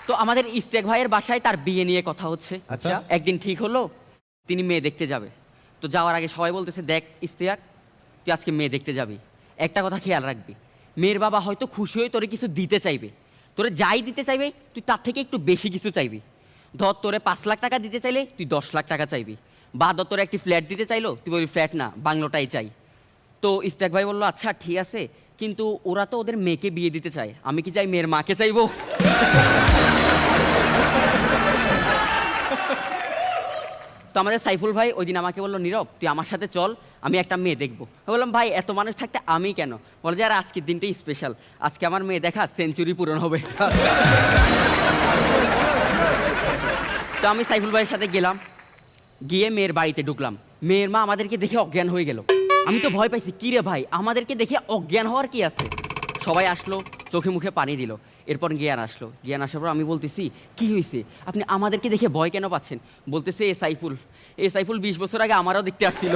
তো আমাদের ইস্তেক ভাইয়ের বাসায় তার বিয়ে নিয়ে কথা হচ্ছে। আচ্ছা। একদিন ঠিক হলো তিনি মেয়ে দেখতে যাবে। তো যাওয়ার আগে সবাই বলতেছে, দেখ ইস্তেক, তুই আজকে মেয়ে দেখতে যাবি, একটা কথা খেয়াল রাখবি, মেয়ের বাবা হয়তো খুশি হয়ে তোরে কিছু দিতে চাইবে, তোরে যাই দিতে চাইবে তুই তার থেকে একটু বেশি কিছু চাইবি। ধর তোরে 5 লাখ টাকা দিতে চাইলে তুই 10 লাখ টাকা চাইবি, বা ধর তোরে একটি ফ্ল্যাট দিতে চাইলো তুই বলবি ফ্ল্যাট না, বাংলোটাই চাই। তো ইস্তেক ভাই বললো, আচ্ছা ঠিক আছে, কিন্তু ওরা তো ওদের মেয়েকে বিয়ে দিতে চায়, আমি কি চাই মেয়ের মাকে চাইবো? তো আমাদের সাইফুল ভাই ওই দিন আমাকে বললো, নীরব তুই আমার সাথে চল, আমি একটা মেয়ে দেখবো। আমি বললাম, ভাই এত মানুষ থাকতে আমি কেন? বলে যে আর আজকের দিনটাই স্পেশাল, আজকে আমার মেয়ে দেখা সেঞ্চুরি পূরণ হবে। তো আমি সাইফুল ভাইয়ের সাথে গেলাম, গিয়ে মেয়ের বাড়িতে ঢুকলাম। মেয়ের মা আমাদেরকে দেখে অজ্ঞান হয়ে গেল। আমি তো ভয় পাইছি, কি রে ভাই আমাদেরকে দেখে অজ্ঞান হওয়ার কি আছে? সবাই আসলো, চোখে মুখে পানি দিল। এরপর জ্ঞান আসলো, জ্ঞান আসার পর আমি বলতেছি, কি হয়েছে, আপনি আমাদেরকে দেখে ভয় কেন পাচ্ছেন? বলতেছে, এ সাইফুল 20 বছর আগে আমারও দেখতে আসছিল।